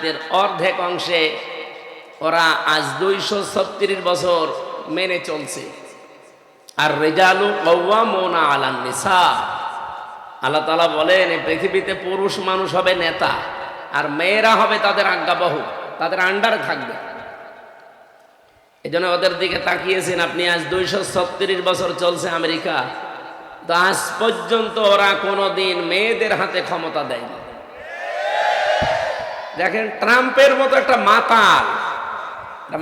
আয়াতের অর্ধেক অংশে ওরা আজ 236 বছর মেনে চলছে। আর রিজালু কাওয়ামুনা আলান নিসা, আল্লাহ তাআলা বলেন এই পৃথিবীতে পুরুষ মানুষ হবে নেতা আর মেয়েরা হবে তাদের আজ্ঞাবহ, তাদের আন্ডারে থাকবে। এই জন্য ওদের দিকে তাকিয়েছেন আপনি, আজ 236 বছর চলছে আমেরিকা, তো আজ পর্যন্ত ওরা কোনোদিন মেয়েদের হাতে ক্ষমতা দেয়নি। দেখেন ট্রাম্পের মতো একটা মাতাল,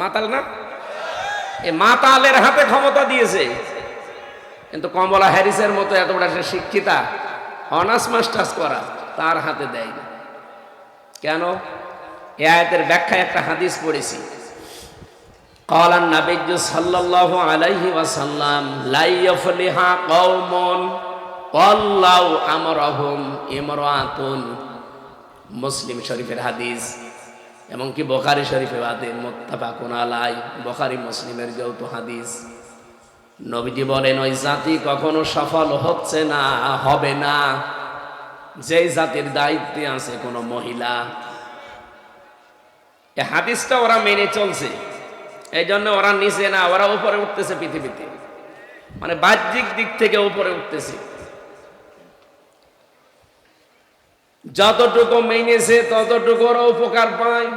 মাতাল না, এই মাতালের হাতে ক্ষমতা দিয়েছে, কিন্তু কমলা হ্যারিসের মতো এত বড় একটা শিক্ষিতা, অনার্স মাস্টার্স করা, তার হাতে দেয়নি। কেন? এই আয়াতের ব্যাখ্যায় একটা হাদিস পড়েছি, قال النبي صلى الله عليه وسلم لا يفلح قوم والله امرهم امراه, মুসলিম শরীফের হাদিস, এমনকি বুখারী শরীফের হাদিস, মুত্তাফাকুন আলাই, বুখারী মুসলিমের যৌথ হাদিস। নবীজি বলেন ওই জাতি কখনো সফল হচ্ছে না, হবে না, যেই জাতির দায়িত্বে আছে কোনো মহিলা। এই হাদিসটা ওরা মেনে চলছে, এই জন্য ওরা নিচে না, ওরা উপরে উঠতেছে পৃথিবীতে, মানে বাহ্যিক দিক থেকে উপরে উঠতেছে। যতটুকু মেনেছে ততটুকু ওরা উপকার পায়।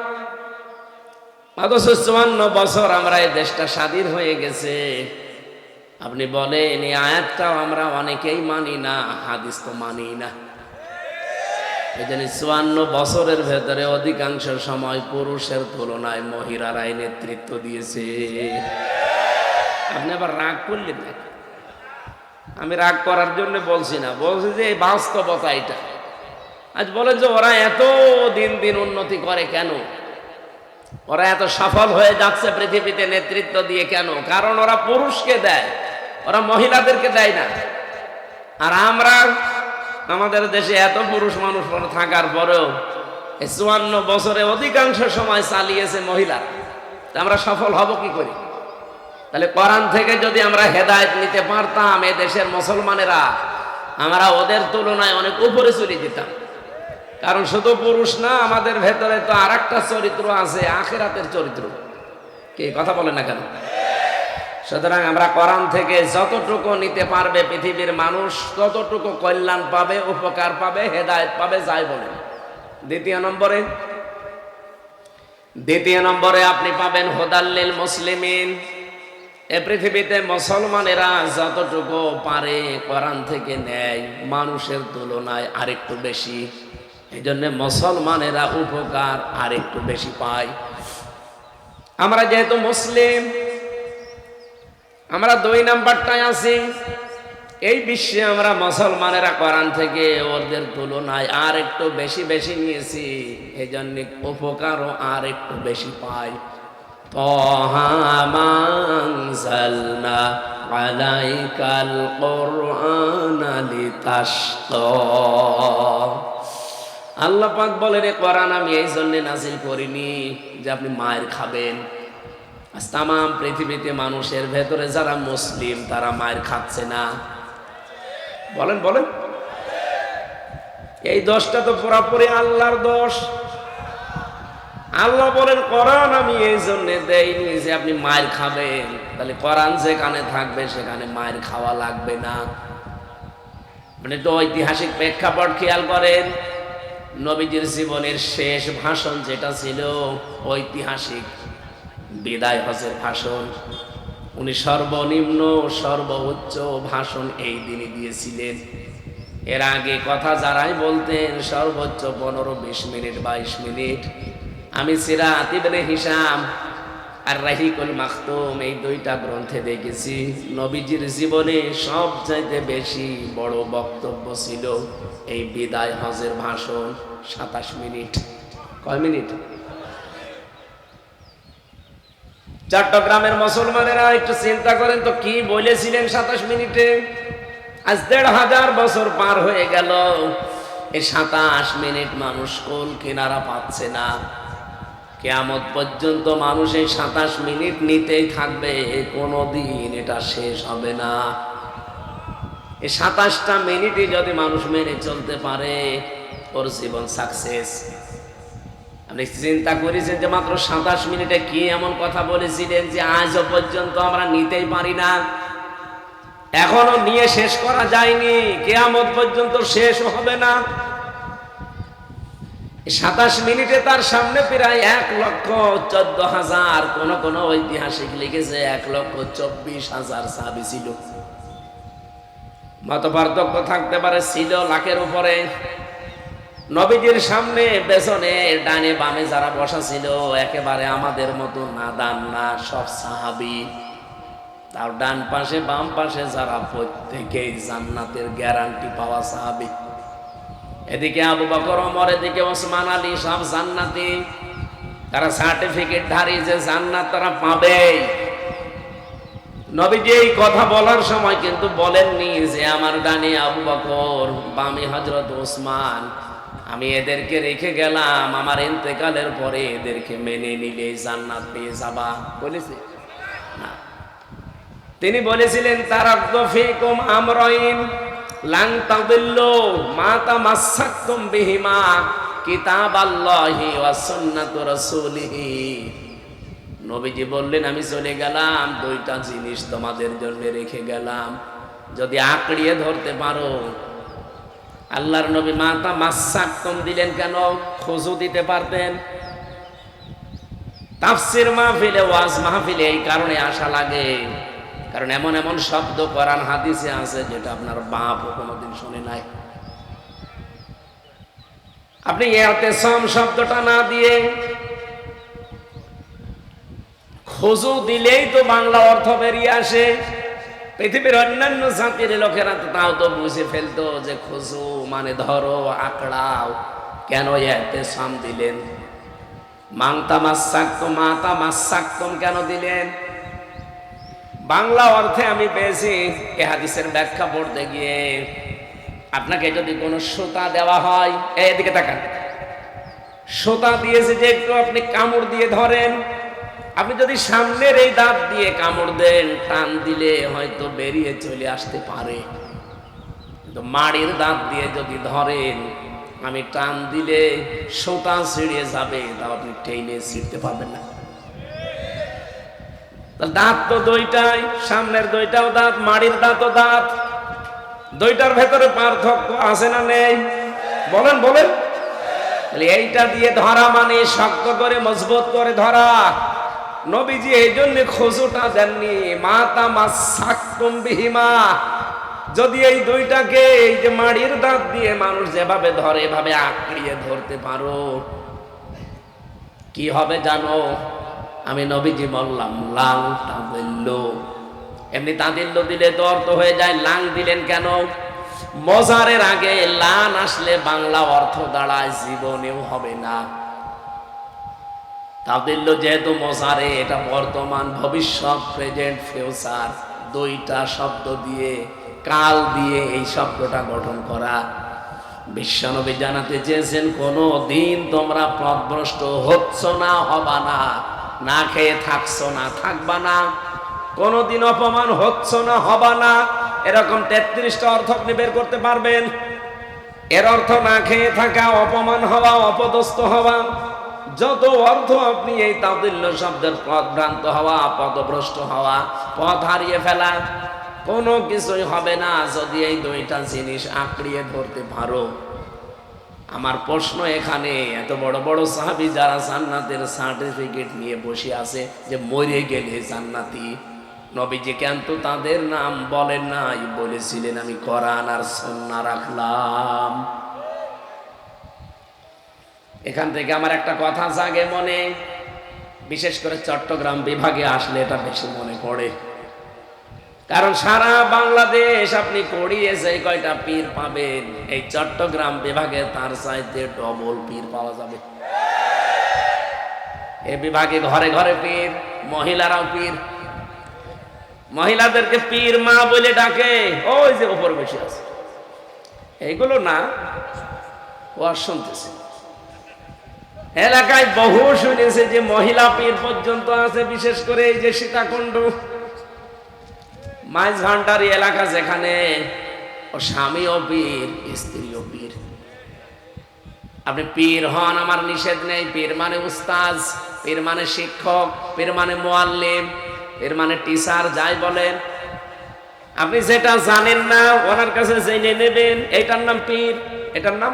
অথচ 54 বছর আমরা এই দেশটা স্বাধীন হয়ে গেছে, আপনি বলেন এই আয়াতটাও আমরা অনেকেই মানি না, হাদিস তো মানি না। এই জন্য 54 বছরের ভেতরে অধিকাংশ সময় পুরুষের তুলনায় মহিলারাই নেতৃত্ব দিয়েছে। আপনি আবার রাগ করলেন না, আমি রাগ করার জন্য বলছি না, বলছি যে এই বাস্তবতা এটা। আজ বলেন যে ওরা এত দিন দিন উন্নতি করে কেন, ওরা এত সফল হয়ে যাচ্ছে পৃথিবীতে নেতৃত্ব দিয়ে কেন? কারণ ওরা পুরুষকে দেয়, ওরা মহিলাদেরকে দেয় না। আর আমরা আমাদের দেশে এত পুরুষ মানুষ থাকার পরেও 54 বছরে অধিকাংশ সময় চালিয়েছে মহিলা, আমরা সফল হব কি করে? তাহলে কোরআন থেকে যদি আমরা হেদায়েত নিতে পারতাম, এ দেশের মুসলমানেরা, আমরা ওদের তুলনায় অনেক উপরে চলে যেতাম। কারণ শুধু পুরুষ না, আমাদের ভেতরে তো আর একটা চরিত্র আছে, আখিরাতের চরিত্র। কি কথা বলে না কেন? সুতরাং আমরা কোরআন থেকে যতটুকু নিতে পারবে পৃথিবীর মানুষ, ততটুকু কল্যাণ পাবে, উপকার পাবে, হেদায়েত পাবে, যাই বলেন। দ্বিতীয় নম্বরে আপনি পাবেন হুদাল্লিল মুসলিমিন। এ পৃথিবীতে মুসলমানেরা যতটুকু পারে কোরআন থেকে নেয়, মানুষের তুলনায় আরেকটু বেশি। এই জন্য মুসলমানেরা উপকার আরেকটু বেশি পায়। আমরা যেহেতু মুসলিম, আমরা 2 নাম্বারটায় আছি। এই বিশ্বে আমরা মুসলমানেরা কোরআন থেকে ওদের তুলনায় আর একটু বেশি বেশি নিয়েছি, এই জন্য উপকারও আর একটু বেশি পাই। তাহা মানজালনা আলাইকাল কুরআনা লিতাশকা, আল্লাহ পাক বলেন এই কোরআন আমি এই জন্য নাজিল করিনি যে আপনি মায়ের খাবেন। আজ তাম পৃথিবীতে মানুষের ভেতরে যারা মুসলিম তারা মায়ের খাচ্ছে না। বলেন বলেন, এই দোষটা তো পুরোপুরি আল্লাহর দোষ। আল্লাহ বলেন কোরআন আমি এই জন্য দেইনি যে আপনি মায়ের খাবেন। তাহলে কোরআন যেখানে থাকবে সেখানে মায়ের খাওয়া লাগবে না। মানে তো ঐতিহাসিক প্রেক্ষাপট খেয়াল করেন, নবীজির জীবনের শেষ ভাষণ যেটা ছিল ঐতিহাসিক বিদায় হজের ভাষণ, উনি সর্বনিম্ন সর্বোচ্চ ভাষণ এই দিনই দিয়েছিলেন। এর আগে কথা যারাই বলতেন সর্বোচ্চ 15-20 মিনিট 22 মিনিট। আমি সিরাত ইবনে হিশাম আর রাহিকুল মাখতুম এই 2টা গ্রন্থে দেখেছি নবীজির জীবনে সবচাইতে বেশি বড় বক্তব্য ছিল এই বিদায় হজের ভাষণ, 27 মিনিট। কয় মিনিট? চট্টগ্রামের মুসলমানেরা একটু চিন্তা করেন তো কি বলেছিলেন 27 মিনিটে। আজ 1500 বছর পার হয়ে গেল, এই 27 মিনিট মানুষ কোন কিনারা পাচ্ছে না। কিয়ামত পর্যন্ত মানুষ এই 27 মিনিট নিতেই থাকবে, কোনোদিন এটা শেষ হবে না। এই 27টা মিনিটই যদি মানুষ মেনে চলতে পারে ওর জীবন সাকসেস। আপনি চিন্তা করেছেন যে মাত্র 27 মিনিটে কি এমন কথা বলেছিলেন যে আজও পর্যন্ত আমরা নিতেই পারি না, এখনো নিয়ে শেষ করা যায়নি, কিয়ামত পর্যন্ত শেষ হবে না। 27 মিনিটে তার সামনে প্রায় 1,14,000, কোন ঐতিহাসিক লিখেছে 1,24,000 সাহাবী ছিল। মত পার্থক্য থাকতে পারে, ছিল লাখের উপরে। নবীজির সামনে পেছনে ডানে বামে যারা বসা ছিল একেবারে আমাদের মতো নাদান না, সব সাহাবী। তার ডান পাশে বাম পাশে যারা প্রত্যেকেই জান্নাতের গ্যারান্টি পাওয়া সাহাবী। এদিকে আবু বকর, ওমর, এদিকে ওসমান, আলী, সব জান্নাতি। তারা সার্টিফিকেট ধারী যে জান্নাত তারা পাবে। নবীজি এই কথা বলার সময় কিন্তু বলেননি যে আমার ডানে আবু বকর, বামে হযরত ওসমান, আমি এদেরকে রেখে গেলাম, আমার ইন্তেকালের পরে এদেরকে মেনে নিলে জান্নাত পেয়ে যাবা, বলেছে না। তিনি বলেছিলেন তারাক্তু ফীকুম আমরাইন লান তাদিল্লু মা তামাসসাকতুম বিহিমা কিতাবাল্লাহি ওয়া সুন্নাতু রাসূলিহি। নবীজি বললেন আমি চলে গেলাম, দুইটা জিনিস তোমাদের জন্য রেখে গেলাম, যদি আঁকড়িয়ে ধরতে পারো। আল্লাহর নবী মা তামাসসাকতুম দিলেন কেন? খুজু দিতে পারতেন। তাফসীর মাহফিলে, ওয়াজ মাহফিলে এই কারণে আসা লাগে, কারণ এমন এমন শব্দ কোরআন হাদিসে আছে যেটা আপনার বাপও কোনোদিন শুনে নাই। আপনি ইতিসাম শব্দটা না দিয়ে খুজু দিলেই তো বাংলা অর্থ বেরিয়ে আসে। পৃথিবীর অন্যান্য জাতির লোকেরা তো তাও তো বুঝে ফেলতো যে খুজু মানে ধরো, আঁকড়াও। কেন ইতিসাম দিলেন? মান তামাসসাকতুম, মা তামাসসাকতুম কেন দিলেন? বাংলা অর্থে আমি পেয়েছি এই হাদিসের ব্যাখ্যা পড়তে গিয়ে, আপনাকে যদি কোনো সুতা দেওয়া হয়, এদিকে তাকান, সুতা দিয়েছে যে একটু আপনি কামড় দিয়ে ধরেন, আপনি যদি সামনের এই দাঁত দিয়ে কামড় দেন, টান দিলে হয়তো বেরিয়ে চলে আসতে পারে, কিন্তু মাড়ির দাঁত দিয়ে যদি ধরেন, আমি টান দিলে সুতা ছিঁড়ে যাবে, তাও আপনি টেনে ছিঁড়তে পারবেন না। দাঁত তো দুইটাই, সামনের দুইটাও দাঁত, মাড়ির দাঁতও দাঁত, দুইটার ভেতরে পার্থক্য আছে না নেই? বলেন বলেন। এইটা দিয়ে ধরা মানে শক্ত করে মজবুত করে ধরা। নবীজি এই জন্য খুজুটা দেননি, মা তামাসসাকতুম বিহিমা। যদি এই দুইটাকে, এই যে মাড়ির দাঁত দিয়ে মানুষ যেভাবে ধরে এভাবে আঁকড়িয়ে ধরতে পারো, কি হবে জানো? আমি নবীজি বললাম লাং তাদিল্লু। এমনি তাদিল্লু দিলে তো অর্থ হয়ে যায়, লাং দিলেন কেন? মজারের আগে লান আসলে বাংলা অর্থ দাঁড়ায় জীবনেও হবে না। তাদিল্লু যেহেতু মজারে, এটা বর্তমান, ভবিষ্যৎ, প্রেজেন্ট, ফিউচার, দুইটা শব্দ দিয়ে, কাল দিয়ে এই শব্দটা গঠন করা। বিশ্বনবী জানাতে চেয়েছেন কোনো দিন তোমরা পথভ্রষ্ট হচ্ছ না, হবা না, না খেয়ে থাকছো না, থাকবা না, কোনদিন অপমান হচ্ছ না, হবা না। এরকম 33টা অর্থ আপনি বের করতে পারবেন। এর অর্থ না খেয়ে থাকা, অপমান হওয়া, অপদস্থ হওয়া, যত অর্থ আপনি এই তাদিল্লু শব্দের পথভ্রান্ত হওয়া, পথভ্রষ্ট হওয়া, পথ হারিয়ে ফেলা, কোনো কিছুই হবে না যদি এই দুইটা জিনিস আঁকড়িয়ে ধরতে পারো। আমার প্রশ্ন এখানে, এত বড় বড় সাহাবী যারা জান্নাতের সার্টিফিকেট নিয়ে বসে আছে যে মরে গেলে জান্নাতি, নবীজি কেন তো তাদের নাম বলেন নাই? বলেছিলেন আমি কোরআন আর সুন্নাহ রাখলাম। এখান থেকে আমার একটা কথা জাগে মনে, বিশেষ করে চট্টগ্রাম বিভাগে আসলে এটা বেশি মনে পড়ে, কারণ সারা বাংলাদেশ আপনি কড়িয়ে যে কয়টা পীর পাবেন, এই চট্টগ্রাম বিভাগে তার চাইতে ডবল পীর পাওয়া যাবে। এই বিভাগে ঘরে ঘরে পীর, মহিলারাও পীর, মহিলাদেরকে পীর মা বলে ডাকে, ওই যে উপর বসে আছে। এইগুলো না, ওয়াজ শুনতেছে এলাকায় বহু শুনেছে যে মহিলা পীর পর্যন্ত আছে, বিশেষ করে এই যে সীতাকুণ্ড, মাইজ ভান্ডারি এলাকা, যেখানে ও স্বামীও পীর, স্ত্রীও পীর। আপনি পীর হন, আমার নিষেধ নেই। পীর মানে উস্তাজ, পীর মানে শিক্ষক, পীর মানে মুআল্লিম, পীর মানে টিচার, যাই বলেন। আপনি যেটা জানেন না ওনার কাছে জেনে নেবেন, এটার নাম পীর। এটার নাম,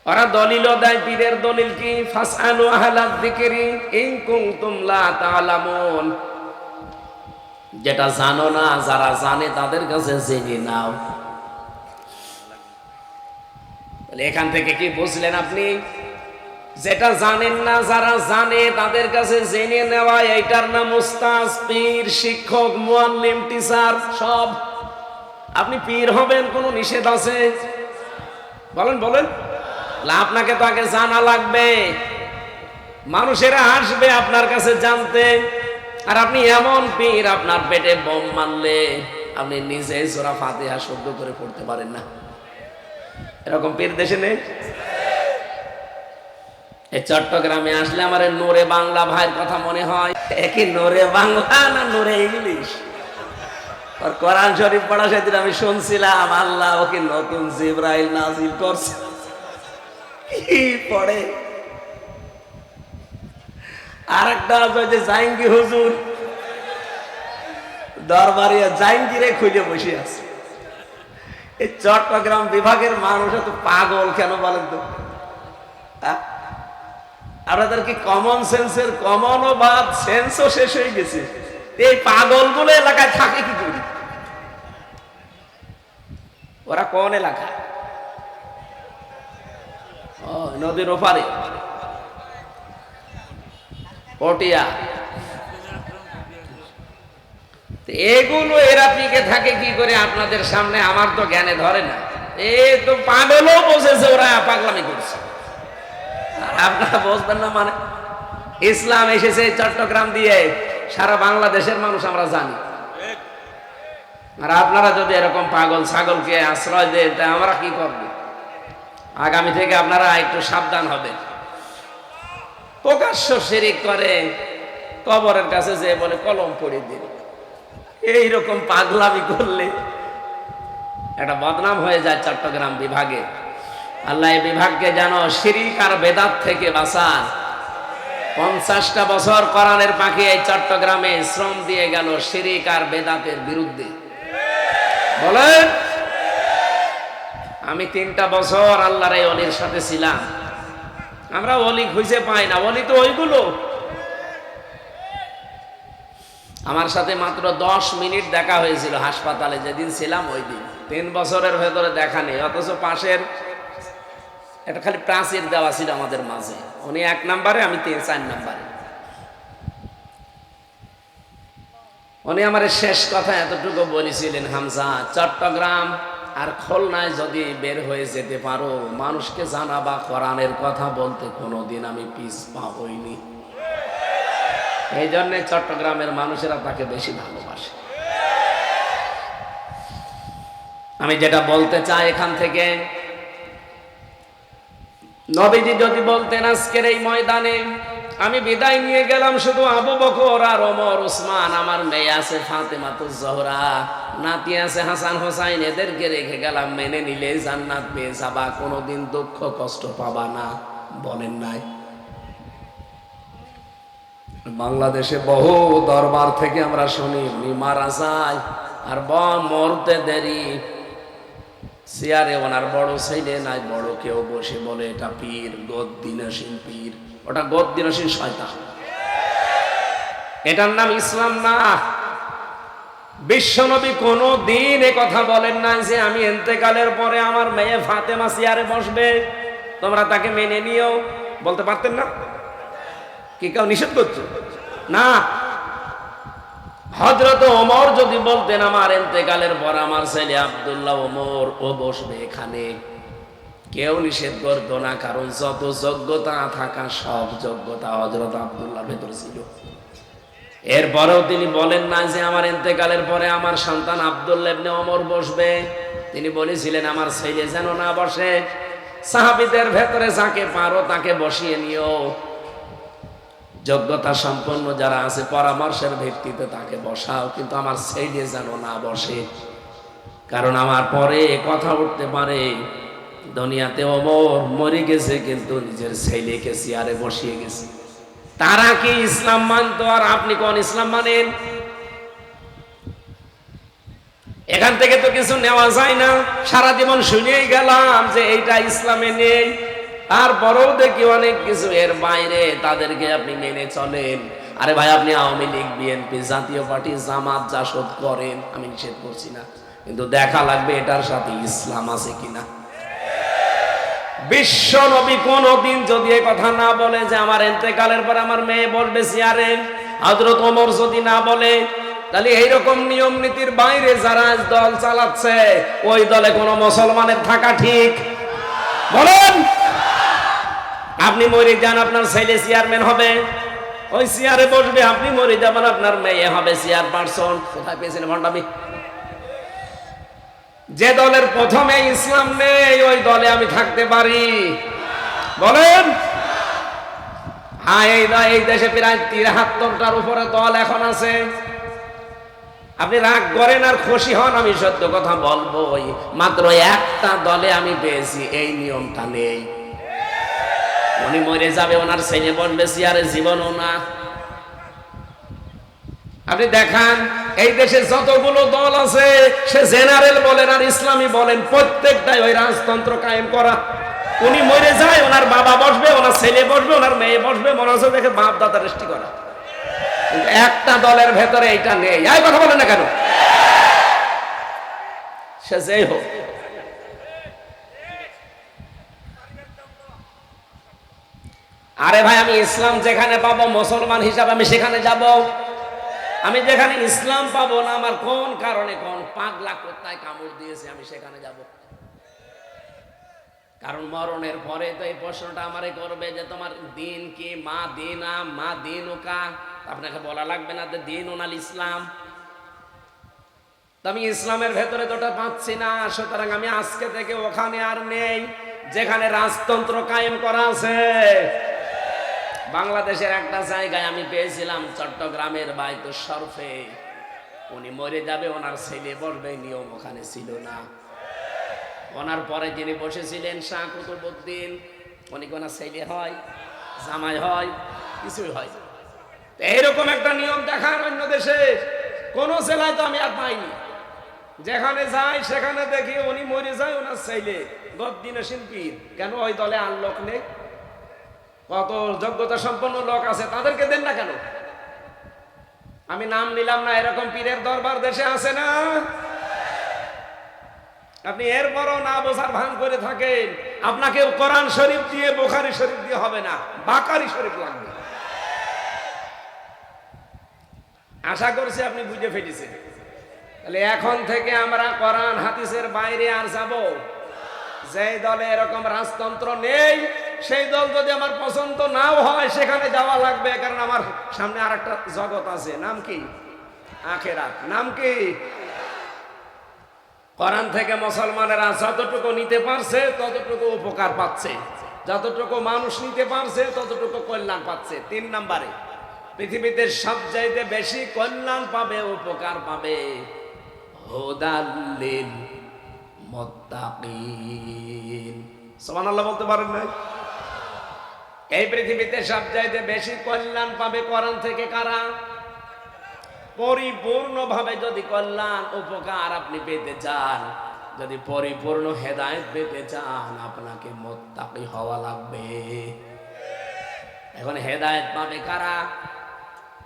ওরা দলিলও দেয়। পীরের দলিল কি? ফাসআলু আহলায যিকরি ইন কুনতুম লা তা'লামুন। যেটা জানো না, যারা জানে তাদের কাছে জেনে নাও। এখান থেকে কি বুঝলেন আপনি? যেটা জানেন না, যারা জানে তাদের কাছে জেনে নেওয়া, এইটার নাম উস্তাজ, পীর, শিক্ষক, মুআল্লিম, টিচার সব। আপনি পীর হবেন, কোনো নিষেধ আছে? বলেন বলেন। আপনাকে তো আগে জানা লাগবে। মানুষেরা আসবে আপনার কাছে জানতে, আর আপনি এমন পীর, আপনার পেটে বোম মারলে আপনি নিজে সূরা ফাতিহা শুদ্ধ করে পড়তে পারেন না। এরকম পীর দেশে নেই? এই চট্টগ্রামে আসলে আমার নূরে বাংলা ভাইয়ের কথা মনে হয়। একই নূরে বাংলা না নূরে ইংলিশ? আর কোরআন শরীফ পড়া সেদিন আমি শুনছিলাম, আল্লাহ ওকে নতুন জিবরাইল নাজিল করছে। কি পড়ে! আরেকটা আছে যে জাহাঙ্গী হুজুর, দরবারিয়া জাহাঙ্গীরে খুঁজে বসে আছে। এই চট্টগ্রাম বিভাগের মানুষ এত পাগল কেন বলেন তো? আপনাদের কি কমন সেন্সের কমনও বাদ, সেন্সও শেষ হয়ে গেছে। এই পাগলগুলো এলাকায় থাকে কি করে? ওরা কোন এলাকা? ও, নদীর ওপারে, পটিয়া। এগুলো এরা টিকে থাকে কি করে আপনাদের সামনে? আমার তো জ্ঞানে ধরে না। এই তো পাগলও বসেছে, ওরা পাগলামি করছে। আপনারা বুঝবেন না মানে? ইসলাম এসেছে চট্টগ্রাম দিয়ে, সারা বাংলাদেশের মানুষ আমরা জানি। আর আপনারা যদি এরকম পাগল ছাগলকে আশ্রয় দেন, তা আমরা কি করব? আগামী থেকে আপনারা একটু সাবধান হবেন। প্রকাশ্য শিরিক করে, কবরের কাছে যে বলে কলম পড়ে দিন, এইরকম পাগলামি করলে একটা বদনাম হয়ে যায় চট্টগ্রাম বিভাগে। আল্লাহ এই বিভাগকে যেন শিরিক আর বেদাত থেকে বাঁচান। 50টা বছর কোরআনের পাখি এই চট্টগ্রামে শ্রম দিয়ে গেল শিরিক আর বেদাতের বিরুদ্ধে। বলেন, আমি 3টা বছর আল্লাহর এই ওলির সাথে ছিলাম। আমরা ওলি খুঁজে পাই না, ওলি তো ওইগুলো। আমার সাথে মাত্র 10 মিনিট দেখা হয়েছিল হাসপাতালে যেদিন ছিলাম, ওই দিন। 3 বছরের ভেতরে দেখা নেই। অথচ পাশের একটা খালি প্রাচীর দেওয়া ছিল আমাদের মাঝে। উনি 1 নম্বরে, আমি 4 নম্বরে। উনি আমার শেষ কথা এতটুকু বলেছিলেন, হামজা, চট্টগ্রাম আর খুলনায় যদি বের হয়ে যেতে পারো, মানুষকে জানাবা কোরআনের কথা বলতে কোনোদিন আমি পিছপা হইনি। এই জন্য চট্টগ্রামের মানুষেরা তাকে বেশি ভালোবাসে। আমি যেটা বলতে চাই এখান থেকে, নবীজি যদি বলতেন আজকের এই ময়দানে আমি বিদায় নিয়ে গেলাম শুধু আবু বকর আর ওমর ওসমান, আমার মেয়ে আছে ফাতেমাতুজ জোহরা, নাতি আছে হাসান হোসাইন, এদেরকে রেখে গেলাম, মেনে নিলে জান্নাত পেয়ে যাবা, কোনোদিন দুঃখ কষ্ট পাবা না, বলেন নাই? বাংলাদেশে বহু দরবার থেকে আমরা শুনি উনি মারা যায় আর মরতে দেরি, চেয়ারে ওনার বড় ছেলে নাই, বড় কেউ বসে বলে এটা পীর, গদ্দিনাসীন পীর। ওটা গদ্দিনাসীন শয়তান, এটার নাম ইসলাম না। বিশ্বনবী কোনো দিন এ কথা বলেন না যে আমি ইন্তেকালের পরে আমার মেয়ে ফাতেমা চেয়ারে বসবে, তোমরা তাকে মেনে নিও। বলতে পারতেন না? কি কেউ নিষেধ করছে? না। হযরত ওমর যদি বলতেন আমার ইন্তেকালের পর আমার ছেলে আব্দুল্লাহ ওমর ও বসবে এখানে, কেউ নিষেধ করতো না, কারণ যত যোগ্যতা থাকা সব যোগ্যতা হযরত আব্দুল্লাহর ভেতর ছিল। এরপরেও তিনি বলেন না যে আমার ইন্তেকালের পরে আমার সন্তান আব্দুল্লাহ ইবনে ওমর বসবে। তিনি বলেছিলেন আমার ছেলে যেন না বসে, সাহাবীদের ভেতরে যাকে পারো তাকে বসিয়ে নিও, যোগ্যতা সম্পন্ন যারা আছে পরামর্শের ভিত্তিতে তাকে বসাও, কিন্তু আমার ছেলে যেন না বসে, কারণ আমার পরে কথা উঠতে পারে দুনিয়াতে ওমর মরে গেছে, কিন্তু নিজের ছেলেকে চেয়ারে বসিয়ে গেছে। তারা কি ইসলাম মানতো আর আপনি কোন ইসলাম মানেন? এখান থেকে তো কিছু নেওয়া যায় না। সারা জীবন শুনেই গেলাম যে এইটা ইসলামে নেই, তারপরেও দেখি অনেক কিছু এর বাইরে, তাদেরকে আপনি মেনে চলেন। আরে ভাই, আপনি আওয়ামী লীগ, বিএনপি, জাতীয় পার্টি, জামাত জাসদ করেন, আমি নিষেধ করছি না, কিন্তু দেখা লাগবে এটার সাথে ইসলাম আছে কিনা। বিশ্ব নবী কোনদিন যদি এই কথা না বলে যে আমার ইন্তেকালের পর আমার মেয়ে বসবে চেয়ারে, হযরত ওমর যদি না বলে, তাহলে এইরকম নিয়ম নীতির বাইরে যারা দল চালাচ্ছে, ওই দলে কোনো মুসলমানের থাকা ঠিক? বলেন। আপনি মরে যান, আপনার ছেলে চেয়ারম্যান হবে, ওই চেয়ারে বসবে। আপনি মরে যাবেন, আপনার মেয়ে হবে চেয়ারপারসন। কোথায় পেয়েছেন ভণ্ডামি? যে দলের প্রথমে ইসলাম নেই, ওই দলে আমি থাকতে পারি? বলেন। হ্যাঁ, এই দেশে প্রায় ৭৩টার উপরে দল এখন আছে। আপনি রাগ করেন আর খুশি হন, আমি সত্য কথা বলবো, মাত্র একটা দলে আমি পেয়েছি এই নিয়মটা নেই। উনি মরে যাবে, ওনার ছেলে বসবে চেয়ারে, জীবনও না। আপনি দেখান, এই দেশে যতগুলো দল আছে, সে জেনারেল বলেন আর ইসলামী বলেন, প্রত্যেকটাই ওই রাজতন্ত্র কায়েম করা। উনি মরে যায়, ওনার বাবা বসবে, ওনার ছেলে বসবে, ওনার মেয়ে বসবে, মনে হচ্ছে দেখে বাপ দাদা রেস্টি করা। একটা দলের ভেতরে এটা নেই। এই কথা বলেন না কেন? সে যেই হোক। আরে ভাই, আমি ইসলাম যেখানে পাবো মুসলমান হিসাবে আমি সেখানে যাব। আমি যেখানে ইসলাম পাবো না, আমার কোন কারণে কোন পাগলা কোথায় কামড় দিয়েছে, আমি সেখানে যাব। কারণ মরণের পরে তো এই প্রশ্নটা আমারে করবে যে তোমার দিন কি? মা দিনা মা দিন ওকা। আপনাকে বলা লাগবে না যে দিন ওনাল ইসলাম। আমি ইসলামের ভেতরে তোটা পাচ্ছি না, সুতরাং আমি আজকে থেকে ওখানে আর নেই যেখানে রাজতন্ত্র কায়েম করা আছে। বাংলাদেশের একটা জায়গায় আমি পেয়েছিলাম, চট্টগ্রামের বাইতুল শরফে। উনি মরে যাবে, ওনার ছেলে বসবে, নিয়ম ওখানে ছিল না। ওনার পরে যিনি বসেছিলেন শাহ কুতুবউদ্দিন, উনি কোন ছেলে হয়, জামাই হয়, কিছুই হয়। এইরকম একটা নিয়ম দেখার অন্য দেশে কোন জেলায় তো আমি আর পাইনি। যেখানে যাই সেখানে দেখি উনি মরে যায়, ওনার ছেলে গদ্দিনে শিল্পীর। কেন ওই দলে আর লোক নেই? কত যোগ্যতা সম্পন্ন লোক আছে, তাদেরকে দেন না কেন? আমি নাম নিলাম না, এরকম পীরের দরবার দেশে আছে না? আপনি এরপরও না বোঝার ভান করে থাকেন। আপনাকে কোরআন শরীফ দিয়ে, বুখারী শরীফ দিয়ে হবে না, বাকারি শরীফ লাগবে। আশা করছি আপনি বুঝে ফেলেছেন। তাহলে এখন থেকে আমরা কোরআন হাদিসের বাইরে আর যাব? যেই দলে এরকম রাজতন্ত্র নেই, সেই দল যদি আমার পছন্দ নাও হয়, সেখানে যাওয়া লাগবে। কারণ আমার সামনে আর একটা জগৎ আছে, নাম কি? আখিরাত। নাম কি? কোরআন থেকে মুসলমানেরা যতটুকু নিতে পারছে ততটুকু উপকার পাচ্ছে, যতটুকু মানুষ নিতে পারছে ততটুকু কল্যাণ পাচ্ছে। ৩ নম্বরে, পৃথিবীতে সবচাইতে বেশি কল্যাণ পাবে, উপকার পাবে হুদাল লিল মুত্তাকিন। সুবহানাল্লাহ বলতে পারেন না? এই পৃথিবীতে সবচাইতে বেশি কল্যাণ পাবে কোরআন থেকে কারা? পরিপূর্ণভাবে যদি কল্যাণ উপকার আপনি পেতে চান, যদি পরিপূর্ণ হেদায়েত পেতে চান, আপনাকে মুত্তাকি হওয়া লাগবে। এখন হেদায়েত পাবে কারা?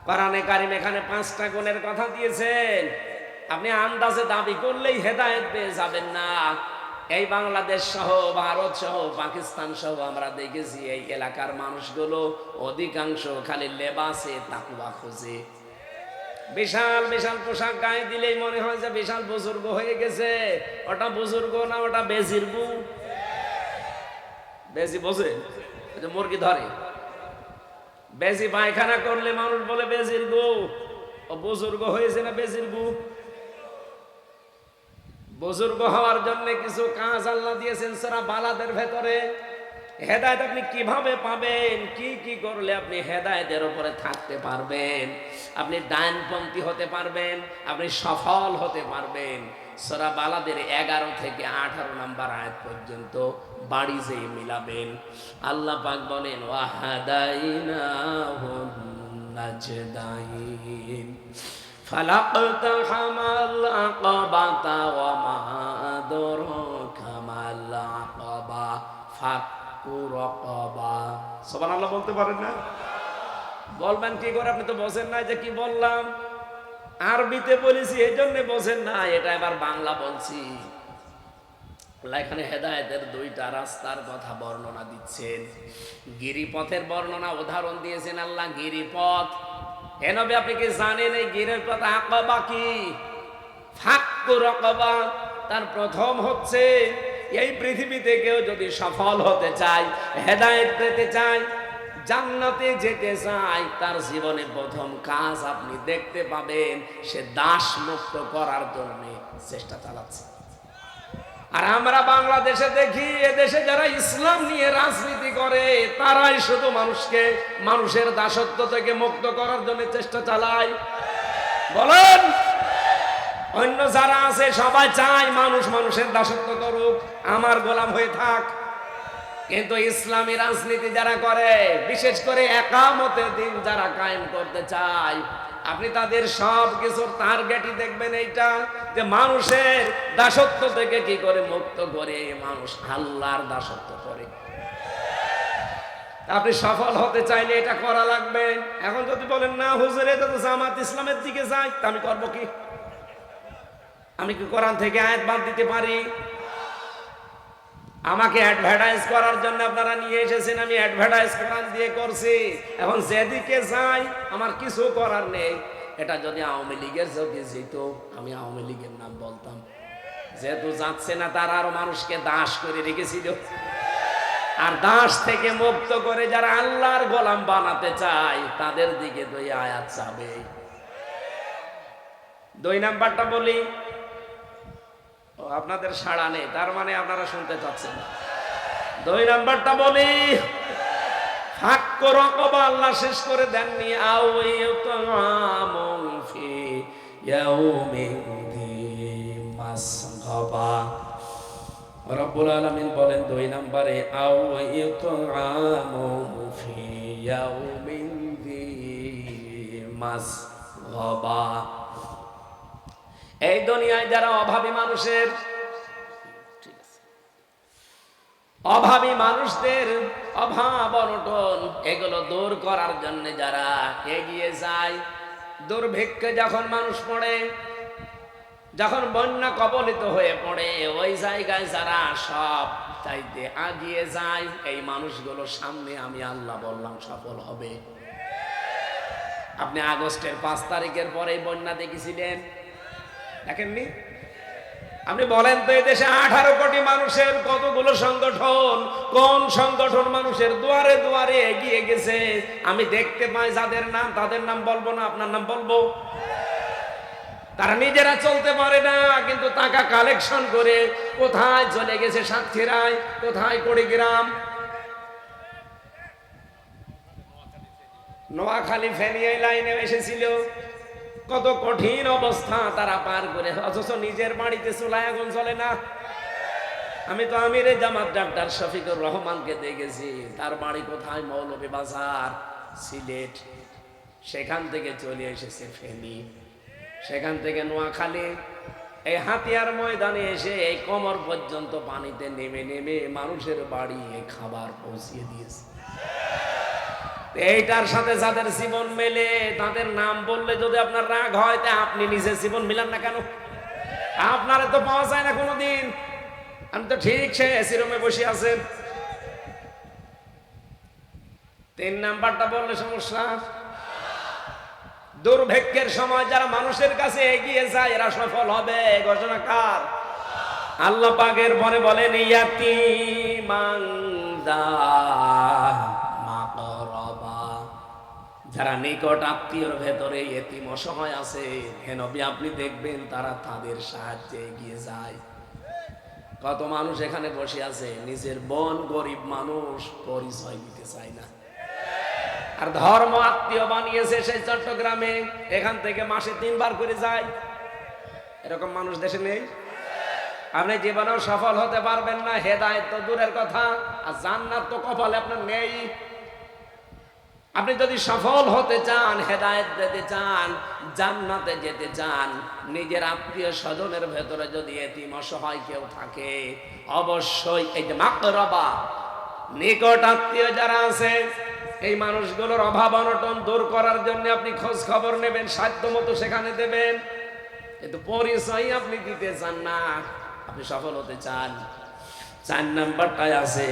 কোরআনে কারীম এখানে 5টা গুণের কথা দিয়েছেন। আপনি আন্দাজে দাবি করলেই হেদায়েত পেয়ে যাবেন না। এই বাংলাদেশ সহ, ভারত সহ, পাকিস্তান সহ আমরা দেখেছি এই এলাকার মানুষগুলো অধিকাংশ খালি লেবাসে তাকওয়া খোঁজে। বিশাল বিশাল পোশাক গায়ে দিলেই মনে হয় যে বিশাল বুজুর্গ হয়ে গেছে। ওটা বুজুর্গ না, ওটা বেজিরগু। বেজি বোঝে, মুরগি ধরে। বেজি পায়খানা করলে মানুষ বলে বেজিরগু। ও বুজুর্গ হয়েছে না বেজিরগু? বুজুর্গ হওয়ার জন্য কিছু কাজ আল্লাহ দিয়েছেন সূরা বালাদের ভেতরে। হেদায়েত আপনি কিভাবে পাবেন? কি কি করলে আপনি হেদায়েতের উপরে থাকতে পারবেন? আপনি ডানপন্থী হতে পারবেন, আপনি সফল হতে পারবেন। সূরা বালাদের 11 থেকে 18 নম্বর আয়াত পর্যন্ত বাড়ি যেয়ে মিলাবেন। আল্লাহ পাক বলেন ওয়াহাদাইনাহুন নাজদাইন ফালাকতাহামাল আকাবাতা ওয়া মা আদরাকা মাল আকাবা ফাক্কু রাকাবা। সুবহানাল্লাহ বলতে পারেন না? বলবেন কি করে? আপনি তো বোঝেন না যে কি বললাম। আরবিতে বলেছি এই জন্য বোঝেন না, এটা এবার বাংলা বলছি। এখানে হেদায়েতের দুইটা রাস্তার কথা বর্ণনা দিচ্ছেন। গিরিপথের বর্ণনা উদাহরণ দিয়েছেন আল্লাহ। গিরিপথ হে নবী আপনি কি জানেন এই গিরিপথ আকাবা কি? ফাক্কু রাকাবা। তার প্রথম হচ্ছে এই পৃথিবীতে কেউ যদি সফল হতে চায়, হেদায়েত পেতে চায়, জান্নাতে যেতে চায়, তার জীবনে প্রথম কাজ আপনি দেখতে পাবেন সে দাস মুক্ত করার জন্য চেষ্টা চালাচ্ছে। আর আমরা বাংলাদেশে দেখি এদেশে যারা ইসলাম নিয়ে রাজনীতি করে তারাই শুধু মানুষের দাসত্ব থেকে মুক্ত করার জন্য চেষ্টা চালায়। বলেন, অন্য যারা আছে সবাই চায় মানুষের দাসত্ব করুক, আমার গোলাম হয়ে থাক। কিন্তু ইসলামী রাজনীতি যারা করে, বিশেষ করে একামতের দিন যারা কায়েম করতে চায়, আপনি তাদের সব কিছুর টার্গেটই দেখবেন এইটা যে মানুষের দাসত্ব থেকে কি করে মুক্ত করে মানুষ আল্লাহর দাসত্ব করে। আপনি সফল হতে চাইলে এটা করা লাগবে। এখন যদি বলেন না হুজুর এটা তো জামাত ইসলামের দিকে যায়, তা আমি করবো কি? আমি কি কোরআন থেকে আয়াত বাদ দিতে পারি? আমাকে অ্যাডভার্টাইজ করার জন্য আপনারা নিয়ে এসেছেন, আমি অ্যাডভার্টাইজ কোরআন দিয়ে করছি। এখন যেদিকে যাই আমার কিছু করার নেই। এটা যদি আওয়ামী লীগের যদি যেত, আমি আওয়ামী লীগের নাম বলতাম। যেহেতু যাচ্ছে না, তারা আরো মানুষকে দাস করে রেখেছিল। আর দাস থেকে মুক্ত করে যারা আল্লাহর গোলাম বানাতে চায় তাদের দিকে দুই আয়াত যাবে। 2 নাম্বারটা বলি, আপনাদের সাড়া নেই, তার মানে আপনারা শুনতে চাচ্ছেন। 2 নাম্বারটা বলি, ফাক্কু রাকাবা আল্লাহ শেষ করে দেননি। আও ইউতামুন ফি ইয়াউমিন যী মাসগাবা। রব্বুল আলামিন বলেন 2 নম্বরে, আও ইউতামুন ফি ইয়াউমিন যী মাসগাবা। এই দুনিয়ায় যারা অভাবী মানুষদের অভাব অনটন এগুলো দূর করার জন্য যারা এগিয়ে যায়, দুর্ভিক্ষে যখন মানুষ পড়ে, যখন বন্যা কবলিত হয়ে পড়ে, ওই জায়গায় যারা সব চাইতে আগিয়ে যায়, এই মানুষগুলোর সামনে আমি আল্লাহ বললাম সফল হবে। আপনি আগস্টের 5 তারিখের পরে বন্যা দেখেছিলেন, দেখেননি? আপনি বলেন তো এই দেশে 18 কোটি মানুষের কতগুলো সংগঠন, কোন সংগঠন মানুষের দুয়ারে দুয়ারে এগিয়ে গেছে? আমি দেখতে পাই যাদের নাম, তাদের নাম বলবো না, আপনার নাম বলবো। তারা নিজেরা চলতে পারে না, কিন্তু টাকা কালেকশন করে কোথায় চলে গেছে? সাতক্ষীরায়, কোথায় কুড়িগ্রাম, নোয়াখালী, ফেনী এই লাইনে এসেছিল। কত কঠিন অবস্থা তারা পার করে, অথচ নিজের বাড়িতে চুলায় আগুন চলে না। আমি তো আমিরে জামাত ডাক্তার শফিকুর রহমানকে দেখেছি, তার বাড়ি কোথায়? মৌলভীবাজার, সিলেট। সেখান থেকে চলে এসেছে ফেনী, সেখান থেকে নোয়াখালী, এই হাতিয়ার ময়দানে এসে এই কোমর পর্যন্ত পানিতে নেমে নেমে মানুষের বাড়ি খাবার পৌঁছিয়ে দিয়েছে। এইটার সাথে যাদের জীবন মেলে তাদের নাম বললে যদি আপনার রাগ হয়, তা আপনি নিজের জীবন মিলান না কেন? আপনারে তো পাওয়া যায় না কোনোদিন। আমি তো ঠিক সে এসি রুমে বসে আছেন। 3 নাম্বারটা বললে সমস্যা। দুর্ভিক্ষের সময় যারা মানুষের কাছে এগিয়ে যায় এরা সফল হবে। ঘোষণা কার? আল্লাহ পাকের পরে বলেন ইয়াতীমান দা মাকরাবা, যারা নিকট আত্মীয়র ভেতরে এতিম অসহায় আছে, হে নবী আপনি দেখবেন তারা তাদের সাহায্যে এগিয়ে যায়। কত মানুষ এখানে বসে আছে, নিজের বোন গরিব মানুষ, পরিচয় দিতে চায় না, আর ধর্ম আত্মীয় বানিয়েছে সেই চট্টগ্রামে, এখান থেকে মাসে 3 বার করে যায়। এরকম মানুষ দেশে নেই? আপনি জীবনেও সফল হতে পারবেন না, হেদায়েত তো দূরের কথা, আর জান্নাত তো কপালে আপনার নেই। আপনি যদি সফল হতে চান, হেদায়েত যেতে চান, জান্নাতে যেতে চান, নিজের আত্মীয় স্বজনের ভেতরে যদি এতিম অসহায় কেউ থাকে, অবশ্যই এই যে মাকরাবা, নিকট আত্মীয় যারা আছে, এই মানুষগুলোর অভাব অনটন দূর করার জন্য আপনি খোঁজ খবর নেবেন, সাধ্য মতো সেখানে দেবেন। কিন্তু পরিচয় আপনি দিতে চান না, আপনি সফল হতে চান। 4 নাম্বারটায় আছে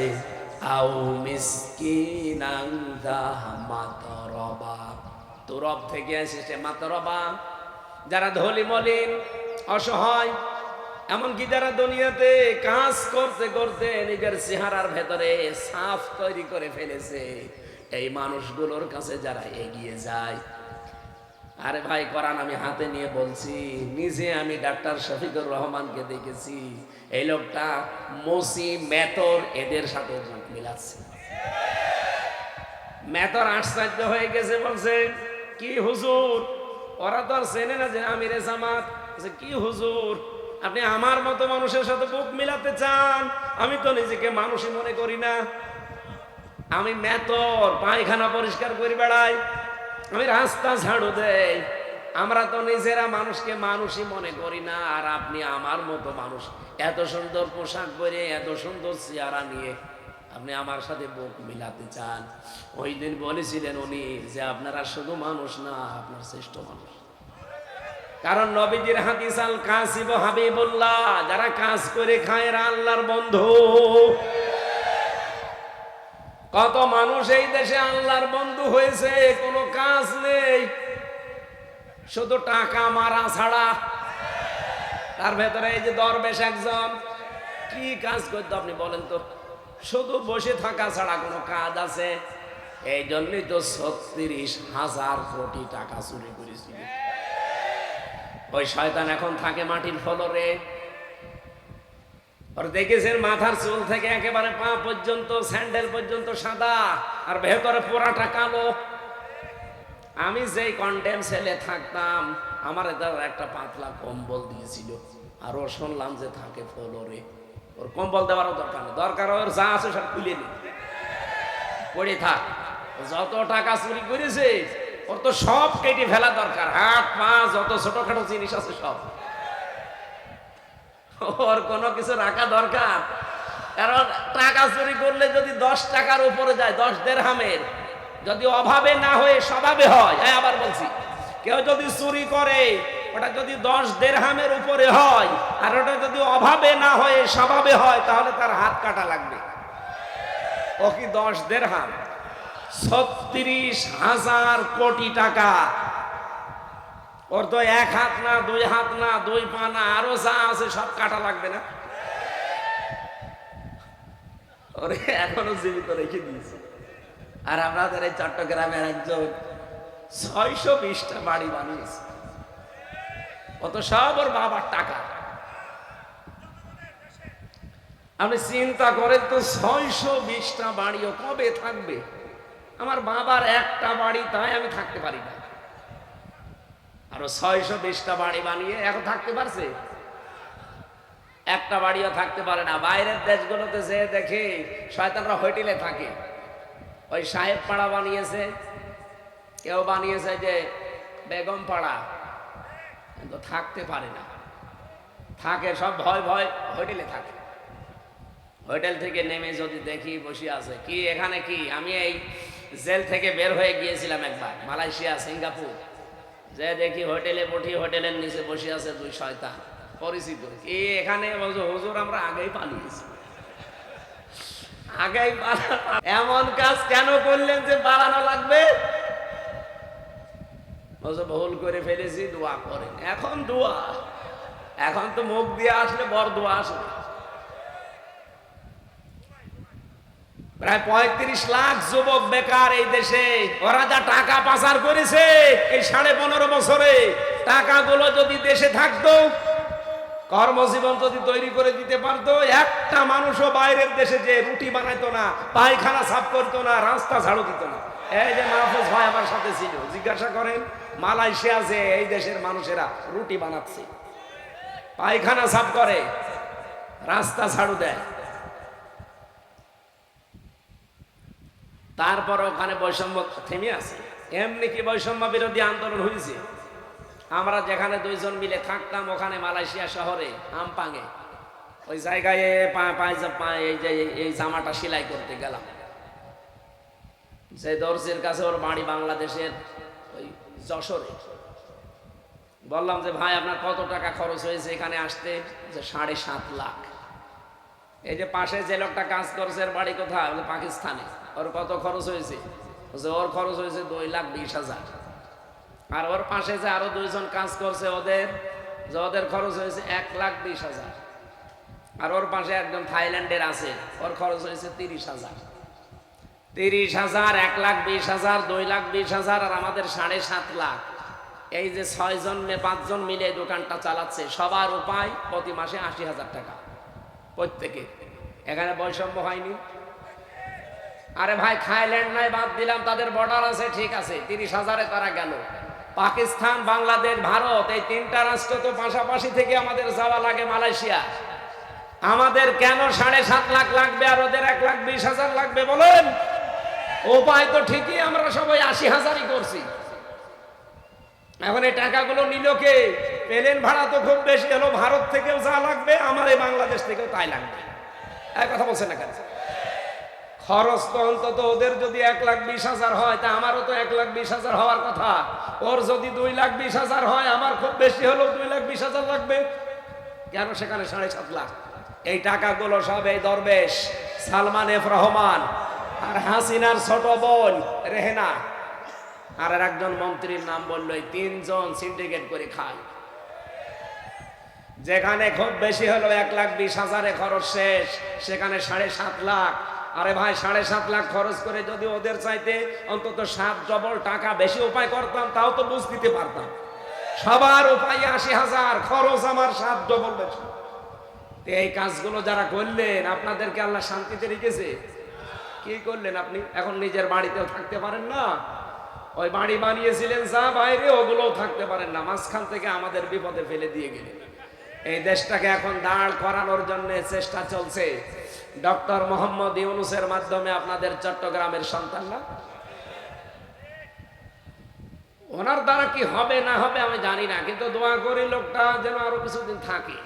আও মিসকিনান যা মাতরবা। তুরব থেকে এসেছে মাতরবা, যারা ধনী মলিন অসহায়, এমনকি যারা দুনিয়াতে কাজ করতে করতে নিজের চেহারার ভেতরে সাফ তৈরি করে ফেলেছে, এই মানুষগুলোর কাছে যারা এগিয়ে যায়। আরে ভাই, কোরআন আমি হাতে নিয়ে বলছি, নিজে আমি ডাক্তার শফিকুর রহমানকে দেখেছি, এই লোকটা মসি মেতর এদের সাথে যোগ মিলাচ্ছে। মেতর আশ্চর্য হয়ে গেছে, বলছে কি হুজুর, ওরা তো আর চেনে না যে আমিরে জামাত। কি হুজুর, আপনি আমার মতো মানুষের সাথে বুক মিলাতে চান? আমি তো নিজেকে মানুষই মনে করি না, আমি মেতর, পায়খানা পরিষ্কার করে বেড়াই, আমি রাস্তা ঝাড়ু দেই, আমরা তো নিজেরা মানুষকে মানুষই মনে করি না, আর আপনি আমার মতো মানুষ, এত সুন্দর পোশাক পরে, এত সুন্দর চেহারা নিয়ে আপনি আমার সাথে বুক মিলাতে চান? ওই দিন বলেছিলেন উনি যে আপনারা শুধু মানুষ না, আপনার শ্রেষ্ঠ মানুষ। কারণ নবীজির হাদিস আল কাসিব হাবিবুল্লাহ, যারা কাজ করে খায় এরা আল্লাহর বন্ধু। কত মানুষ এই দেশে আল্লাহর বন্ধু হয়েছে, কোনো কাজ নেই, শুধু টাকা মারা ছাড়া। তার ভেতরে এই যে দরবেশ একজন, কি কাজ করতো আপনি বলেন তো? শুধু বসে থাকা ছাড়া কোনো কাজ আছে? এই জন্যই তো ৩৬,০০০ কোটি টাকা চুরি করেছিল। ওই শয়তান এখন থাকে মাটির ফলরে। আর দেখেছেন মাথার চুল থেকে একেবারে পা পর্যন্ত, স্যান্ডেল পর্যন্ত সাদা, আর ভেতরে পোড়াটা কালো। আমি যেই কন্ডেম সেলে থাকতাম, আমার একটা পাতলা কম্বল দিয়েছিল, আর ও শুনলাম যে থাকে ফ্লোরে। ওর কম্বল দেওয়ারও দরকার নেই, দরকার ওর যা আছে সব খুলে নি, পড়ে থাক। যত টাকা চুরি করেছে ওর তো সব কেটে ফেলা দরকার, হাত পা যত ছোটখাটো জিনিস আছে সব। ওর কোনো কিছু রাখা দরকার, কারণ টাকা চুরি করলে যদি 10 টাকার উপরে যায়, 10 দিরহামের, যদি অভাবে না হয়ে স্বভাবে হয়, হ্যাঁ আবার বলছি, কেউ যদি চুরি করে ওটা যদি 10 দিরহামের উপরে হয়, আর ওটা যদি অভাবে না হয়ে স্বভাবে হয়, তাহলে তার হাত কাটা লাগবে। ও কি 10 দিরহাম? ৩৬,০০০ কোটি টাকা। ওর তো 1 হাত না, 2 হাত না, 2 পা না, আরো যা আছে সব কাটা লাগবে না? ওরে এখনো জীবিত রেখে দিয়েছে। আর আপনাদের এই চট্টগ্রামের একজন 620টা বাড়ি বানিয়েছে, কত সব ওর বাবার টাকা। আপনি চিন্তা করেন তো, 620টা বাড়িও কবে থাকবে? আমার বাবার একটা বাড়ি, তাই আমি থাকতে পারি না, আরো 620টা বাড়ি বানিয়ে এখন থাকতে পারছে? একটা বাড়িও থাকতে পারে না। বাইরের দেশগুলোতে যে দেখে শয়তানরা হোটেলে থাকে, ওই সাহেব পাড়া বানিয়েছে, কেউ বানিয়েছে যে বেগম পাড়া, কিন্তু থাকতে পারে না, থাকে সব ভয় ভয় হোটেলে থাকে। হোটেল থেকে নেমে যদি দেখি বসে আছে, কি এখানে কি? আমি এই জেল থেকে বের হয়ে গিয়েছিলাম একবার মালয়েশিয়া, সিঙ্গাপুর, যে দেখি হোটেলে উঠি, হোটেলের নিচে বসে আছে 2 শয়তান পরিচিত। কি এখানে? বলছো হুজুর আমরা আগেই পালিয়েছি, আগেই এমন কাজ কেন করলেন যে পালানো লাগবে? বলছো ভুল করে ফেলেছি, দোয়া করেন। এখন দোয়া, এখন তো মুখ দিয়ে আসলে বড় দোয়া আসবে। প্রায় 35 লাখ যুবক বেকার এই দেশে। ওরা যা টাকা পাচার করেছে এই 15.5 বছরে, টাকাগুলো যদি দেশে থাকতো, কর্মজীবন যদি তৈরি করে দিতে পারতো, একটা মানুষও বাইরের দেশে যে রুটি বানাইতো না, পায়খানা সাফ করতো না, রাস্তা ঝাড়ু দিত না। এই যে মাহফুজ ভাই আমার সাথে ছিল, জিজ্ঞাসা করেন মালয়েশিয়া যে এই দেশের মানুষেরা রুটি বানাচ্ছে, পায়খানা সাফ করে, রাস্তা ঝাড়ু দেয়। তারপর ওখানে বৈষম্য থেমে আছে। এমনি কি বৈষম্য বিরোধী আন্দোলন হয়েছে? আমরা যেখানে দুইজন মিলে থাকতাম ওখানে মালয়েশিয়া শহরে আমপাঙে ওই জায়গায় এই যে এই জামাটা সেলাই করতে গেলাম, যে দর্জির কাছে ওর বাড়ি বাংলাদেশের ওই যশোরে। বললাম যে ভাই আপনার কত টাকা খরচ হয়েছে এখানে আসতে? যে 7.5 লাখ। এই যে পাশে যে লোকটা কাজ করছে এর বাড়ি কোথায়? পাকিস্তানে। ওর কত খরচ হয়েছে? ওর খরচ হয়েছে 2,20,000। আর ওর পাশে যে আরো দুইজন কাজ করছে ওদের খরচ হয়েছে 1,20,000। আর ওর পাশে একজন থাইল্যান্ডের আছে, ওর খরচ হয়েছে 30,000। 30,000, 1,20,000, 2,20,000 আর আমাদের 7.5 লাখ। এই যে 5 জন মিলে দোকানটা চালাচ্ছে, সবার উপায় প্রতি মাসে 80,000 টাকা প্রত্যেকে। এখানে বৈষম্য হয়নি? আরে ভাই থাইল্যান্ড নাই বাদ দিলাম, তাদের বর্ডার আছে, ঠিক আছে, 30,000-এ তারা গেল। পাকিস্তান, বাংলাদেশ, ভারত, এই 3টা রাষ্ট্র তো পাশাপাশি থেকে আমাদের যাওয়া লাগে মালয়েশিয়া। আমাদের কেন 7.5 লাখ লাগবে আর ওদের 1,20,000 লাগবে বলেন? উপায় তো ঠিকই, আমরা সবাই 80,000-ই করছি। এখন এই টাকাগুলো নিল কে? প্লেন ভাড়া তো খুব বেশি হলো, ভারত থেকেও যা লাগবে আমার এই বাংলাদেশ থেকেও তাই লাগবে। এক কথা বলছেন না কেন? খরচ তো অন্তত ওদের যদি 1,20,000 হয় তা আমারও তো 1,20,000 হওয়ার কথা। ওর যদি 2,20,000 হয় আমার খুব বেশি হলেও 2,20,000 লাগবে। কেন সেখানে 7.5 লাখ? এই টাকাগুলো সব এই দরবেশ, সালমান এফ রহমান আর হাসিনার ছোট বোন রেহেনা আর একজন মন্ত্রীর নাম বললো, এই 3 জন সিন্ডিকেট করে খায়। যেখানে খুব বেশি হলো 1,20,000-এ খরচ শেষ, সেখানে 7.5 লাখ। আরে ভাই 7.5 লাখ খরচ করে যদি ওদের চাইতে অন্তত 7 ডবল টাকা বেশি উপায় করতাম তাও তো বুঝ দিতে পারতাম। সবার উপায় 80,000, খরচ আমার 7 ডবল বেশি। এই কাজগুলো যারা করলেন আপনাদেরকে আল্লাহ শান্তিতে রেখেছে? কি করলেন আপনি? এখন নিজের বাড়িতেও থাকতে পারেন না, ওই বাড়ি বানিয়েছিলেন যা বাইরে ওগুলোও থাকতে পারেন না, মাঝখান থেকে আমাদের বিপদে ফেলে দিয়ে গেলেন। এই দেশটাকে এখন দাঁড় করানোর জন্য চেষ্টা চলছে ডক্টর মোহাম্মদ ইউনূসের মাধ্যমে। আপনাদের চট্টগ্রামের সন্তান না, ওনার দ্বারা কি হবে না হবে আমি জানি না, কিন্তু দোয়া করি লোকটা যেন আরো কিছুদিন থাকে।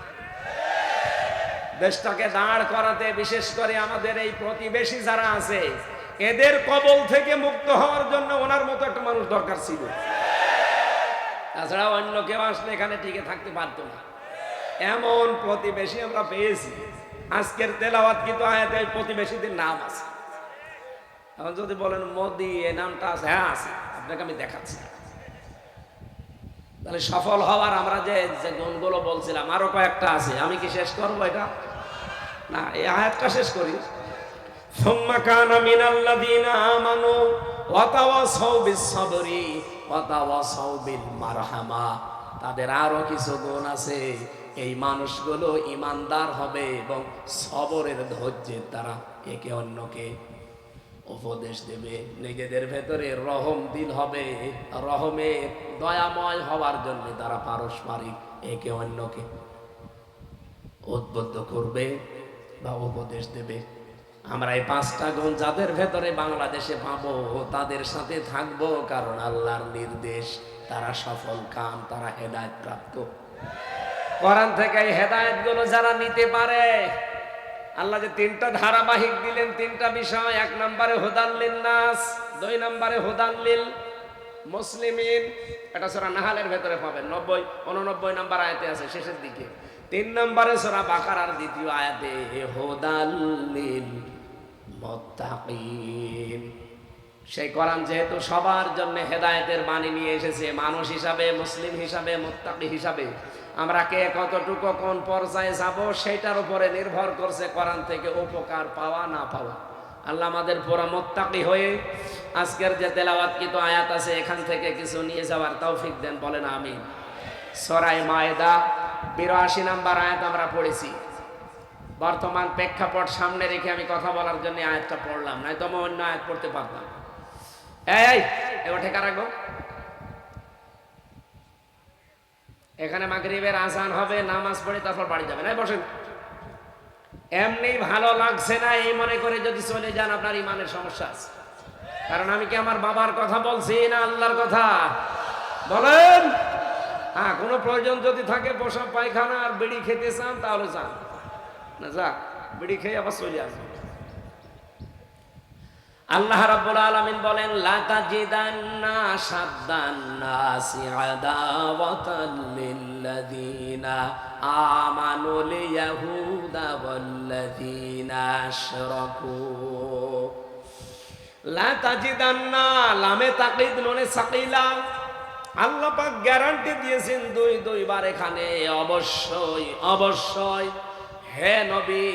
দেশটাকে দাঁড় করাতে বিশেষ করে আমাদের এই প্রতিবেশী যারা আছে এদের কবল থেকে মুক্ত হওয়ার জন্য ওনার মতো একটা মানুষ দরকার ছিল। তাছাড়া অন্য কেউ আসলে এখানে টিকে থাকতে পারতো না। এমন প্রতিবেশী আমরা পেয়েছি। আজকের তেলাওয়াত কিন্তু আয়াতে ওই প্রতিবেশীদের নাম আছে। এখন যদি বলেন মোদি এই নামটা আছে, হ্যাঁ আছে, আপনাকে আমি দেখাচ্ছি। তাহলে সফল হওয়ার আমরা যে গুণগুলো বলছিলাম আরো কয়েকটা আছে। আমি কি শেষ করবো এটা? না, এই আয়াতটা শেষ করি। সুম্মা কানা মিনাল্লাযীনা আমানু ওয়া তাওয়াসাউ বিস-সাবরি ওয়া তাওয়াসাউ বিল মারহামা। তাদের আরো কিছু গুণ আছে। এই মানুষগুলো ইমানদার হবে এবং সবরের ধৈর্যের দ্বারা একে অন্যকে উপদেশ দেবে। নিজেদের ভেতরে রহম দিল হবে, রহমের দয়াময় হওয়ার জন্য তারা পারস্পরিক একে অন্যকে উদ্বুদ্ধ করবে বা উপদেশ দেবে। আমরা এই 5টা গুণ যাদের ভেতরে বাংলাদেশে পাবো তাদের সাথে থাকবো, কারণ আল্লাহর নির্দেশ, তারা সফল কাম, তারা হেদায়েত প্রাপ্ত। কোরআন থেকে এই হেদায়েত গুলো যারা নিতে পারে, আল্লাহ যে 3টা ধারাবাহিক দিলেন, 3টা বিষয়, 1 নম্বরে হুদাল লিন-নাস, 2 নম্বরে হুদাল লিল মুসলিমিন, এটা সূরা নাহালের ভেতরে পাবেন, 90-89 নম্বর আয়াতে আছে শেষের দিকে। 3 নম্বরে সূরা বাকারার 2য় আয়াতে হুদাল লিল মুত্তাকিন। সেই কোরআন যেহেতু সবার জন্য হেদায়েতের বাণী নিয়ে এসেছে, মানুষ হিসাবে, মুসলিম হিসাবে, মুত্তাকি হিসাবে আমরা কে কতটুকু কোন পর্যায়ে যাব সেটার উপরে নির্ভর করছে কোরআন থেকে উপকার পাওয়া না পাওয়া। আল্লাহ আমাদের পুরা মুত্তাকি হয়ে আজকের যে তেলাওয়াতকৃত আয়াত আছে এখান থেকে কিছু নিয়ে যাওয়ার তৌফিক দেন, বলেন আমিন। সূরা মায়েদা 82 নম্বর আয়াত আমরা পড়েছি। বর্তমান প্রেক্ষাপট সামনে রেখে আমি কথা বলার জন্য আয়াতটা পড়লাম, নয়তো আমি অন্য আয়াত পড়তে পারতাম। এবার ঠেকা রাখবো। এখানে মাগরিবের আজান হবে, নামাজ পড়ে তারপর বাড়ি যাবেন। বসেন, এমনি ভালো লাগছে না এই মনে করে যদি চলে যান, আপনার ইমানের সমস্যা আছে। কারণ আমি কি আমার বাবার কথা বলছি না আল্লাহর কথা বলেন? হ্যাঁ, কোনো প্রয়োজন যদি থাকে, পোশাক পায়খানা আর বিড়ি খেতে চান তাহলে চান না, যাক বিড়ি খেয়ে আবার চলে আসবেন। আল্লাহ রাব্বুল আলামিন বলেন, লা তাজিদান্না শাদ্দান্নাসি আদাওয়াতাল লিল্লাযিনা আমানুল ইয়াহুদা ওয়াল্লাযিনা আশরাকু। লা তাজিদান্না, লামে তাকিদ নুনে সাকিলা। আল্লাহ পাক গ্যারান্টি দিয়েছেন দুইবার এখানে, অবশ্যই অবশ্যই হে নবী,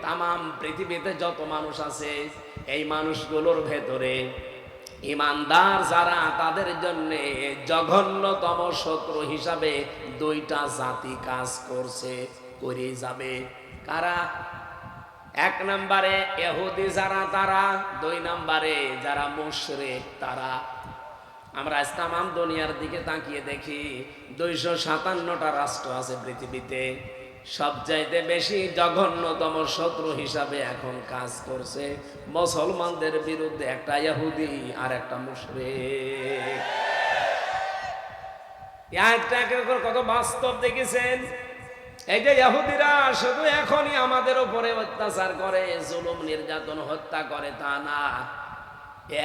তামাম পৃথিবীতে যত মানুষ আছে এই মানুষগুলোর ভেতরে ইমানদার যারা, তাদের জন্য জঘন্যতম শত্রু হিসাবে দুইটা জাতি কাজ করছে, করে যাবে। কারা? এক নম্বরে ইহুদি যারা তারা, দুই নম্বরে যারা মুশরিক তারা। আমরা আজ তামাম দুনিয়ার দিকে তাকিয়ে দেখি 257টা রাষ্ট্র আছে পৃথিবীতে, সবচাইতে বেশি জঘন্যতম শত্রু হিসাবে এখন কাজ করছে মুসলমানদের বিরুদ্ধে একটা ইহুদি আর একটা মুশরিক। কত বাস্তব দেখেছেন? এই যে ইহুদিরা শুধু এখনই আমাদের উপরে অত্যাচার করে, জুলুম নির্যাতন হত্যা করে তা না,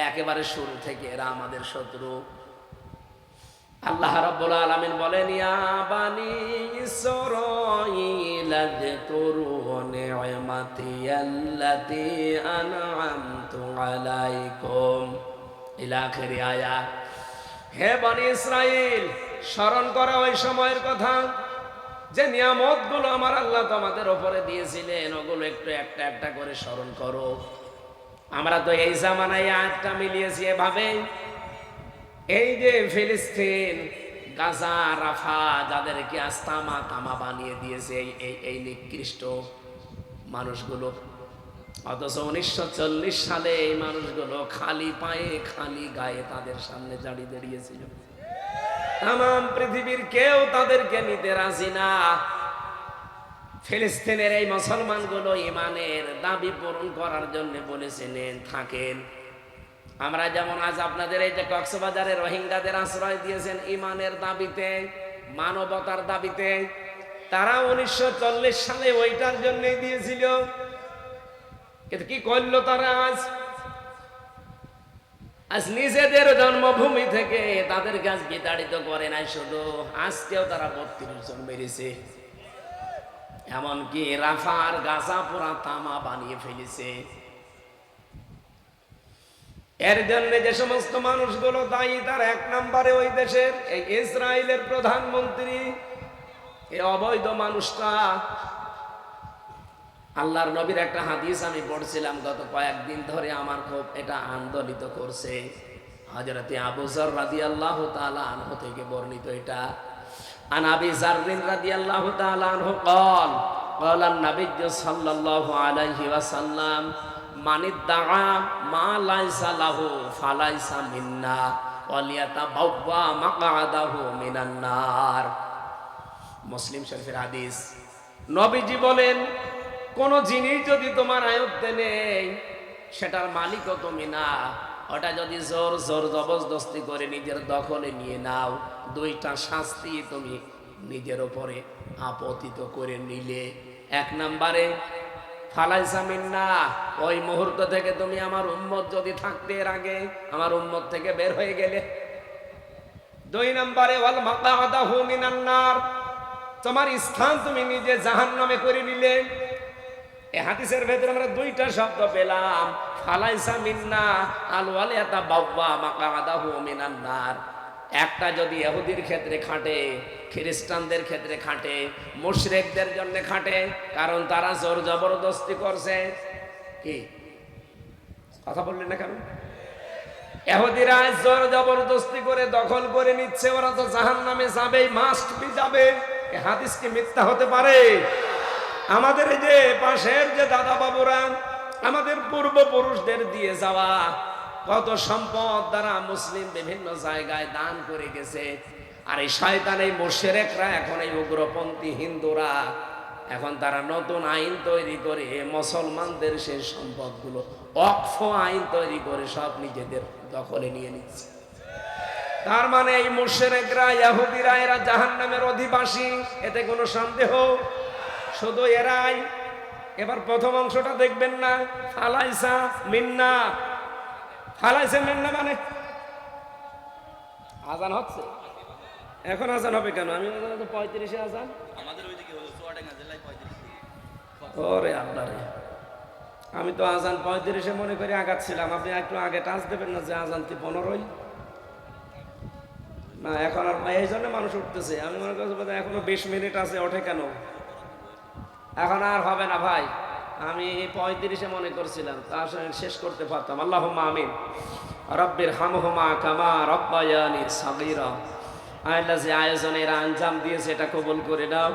একেবারে শুরু থেকে এরা আমাদের শত্রু। আল্লাহ রাব্বুল আলামিন বলেন, ইয়া বানি ইসরাঈল আযকুরু নি'মাতি আল্লাতী আন'আমতু আলাইকুম, ইলা আখিরি আয়াত। হে বনি ইসরাইল, স্মরণ করো ওই সময়ের কথা যে নিয়ামতগুলো আমার আল্লাহ তোমাদের উপরে দিয়েছিলেন, ওগুলো একটু একটা একটা করে স্মরণ করো। আমরা তো এই জামানায় আয়াতটা মিলিয়েছি এভাবে, এই যে ফিলিস্তিন, গাজা, রাফা, যাদেরকে আজ তামা বানিয়ে দিয়েছে এই নিকৃষ্ট মানুষগুলো, অথচ 1940 সালে এই মানুষগুলো খালি পায়ে খালি গায়ে তাদের সামনে দাঁড়িয়েছিল। তামাম পৃথিবীর কেউ তাদেরকে নিতে রাজি না। ফিলিস্তিনের এই মুসলমানগুলো ইমানের দাবি পূরণ করার জন্য বলেছিলেন থাকেন। আমরা যেমন আজ আপনাদের এই যে কক্সবাজারে রোহিঙ্গাদের আশ্রয় দিয়েছেন ইমানের দাবিতে, মানবতার দাবিতে, তারা 1940 সালে ওইটার জন্যই দিয়েছিল। কিন্তু কি করলো তারা? আজ নিজেদের জন্মভূমি থেকে তাদের কাজ বিতাড়িত করে নাই, শুধু আজকেও তারা 32 জন মেরেছে। এমনকি রাফার গাজা পুরা তামা বানিয়ে ফেলেছে। এর জন্য যে সমস্ত মানুষগুলো দায়ী, তার এক নম্বরে ওই দেশের এই ইসরায়েলের প্রধানমন্ত্রী, এই অবৈধ মানুষটা। আল্লাহর নবীর একটা হাদিস আমি পড়ছিলাম গত কয়েকদিন ধরে, আমার খুব এটা আন্দোলিত করছে। হযরতে আবু যর রাদিয়াল্লাহু তাআলা আনহু থেকে বর্ণিত এটা। আন আবি যর রাদিয়াল্লাহু তাআলা আনহু قال قال النبي صلى الله عليه وسلم من ادعى ما ليس له فليس منا وليتبوأ مقعده من النار। মুসলিম শরীফের হাদিস। নবীজি বলেন, কোন জিনিস যদি তোমার আয়ত্তে নেই, সেটার মালিকও তুমি না। ওটা যদি জোর জবরদস্তি করে নিজের দখলে নিয়ে নাও, দুইটা শাস্তি তুমি নিজের উপরে আপতিত করে নিলে। এক নম্বরে ফালাইসা মিন্না, ওই মুহূর্ত থেকে তুমি আমার উম্মত যদি থাকতে এর আগে আমার উম্মত থেকে বের হয়ে গেলে। দুই নম্বরে ওয়াল মাকাদাহু মিনান নার, তোমার স্থান তুমি নিজে জাহান্নামে করে নিলে। এই হাদিসের ভেতরে আমরা দুইটা শব্দ পেলাম, ফালাইসা মিন্না আল ওয়ালিয়াতাবাওয়া মাকাদাহু মিনান নার। একটা যদি ইহুদির ক্ষেত্রে খাটে, খ্রিস্টানদের ক্ষেত্রে খাটে, মুশরিকদের জন্য খাটে, কারণ তারা জোর জবরদস্তি করছে। কি কথা বললেন না কেন? ইহুদিরা জোর জবরদস্তি করে দখল করে নিচ্ছে, ওরা তো জাহান্নামে যাবেই, মাস্ট বি যাবে। এই হাদিস কি মিথ্যা হতে পারে? আমাদের এই যে পাশের যে দাদা বাবুরা, আমাদের পূর্বপুরুষদের দিয়ে যাওয়া কত সম্পদ দ্বারা মুসলিম বিভিন্ন জায়গায় দান করে গেছে। আর এই শয়তান, এই মুশরিকরা, এখন এই উগ্রপন্থী হিন্দুরা এখন তারা নতুন আইন তৈরি করে মুসলমানদের সেই সম্পদগুলো ওয়াকফ আইন তৈরি করে সব নিজেদের দখলে নিয়ে নিচ্ছে। তার মানে এই মুশরিকরা ইহুদিরা এরা জাহান্নামের অধিবাসী, এতে কোনো সন্দেহ। শুধু এরাই। এবার প্রথম অংশটা দেখবেন না, ফালাইসা মিন্না। ফালাইসা মিন্না মানে আজান হচ্ছে, এখন আজান হবে কেন? আমি 35-এ আজান, আমাদের ওইদিকে হলো চুয়াডাঙ্গা জেলায় 35। ওরে আল্লাহ রে, আমি তো আজান 35-এ মনে করে আগাচ্ছিলাম। আপনি একটু আগে টাচ দেবেন না যে আজান 15-ই না, এখন আর এই জন্য মানুষ উঠতেছে। আমি মনে করছি এখনো 20 মিনিট আছে, ওঠে কেন? এখন আর হবে না ভাই, আমি 35-এ মনে করছিলাম, তা আসলে শেষ করতে পারতাম। আল্লাহুম্মা আমিন। রব্বির হামহুমা কামা রব্বায়ানি সাগীরা। আল্লাহ যে আয়োজনের আঞ্জাম দিয়েছে এটা কবুল করে নাও।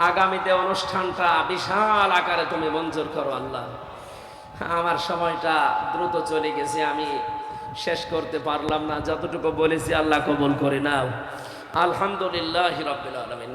আগামীতে অনুষ্ঠানটা বিশাল আকারে তুমি মঞ্জুর করো আল্লাহ। আমার সময়টা দ্রুত চলে গেছে, আমি শেষ করতে পারলাম না। যতটুকু বলেছি আল্লাহ কবুল করে নাও। আলহামদুলিল্লাহি রাব্বিল আলামিন।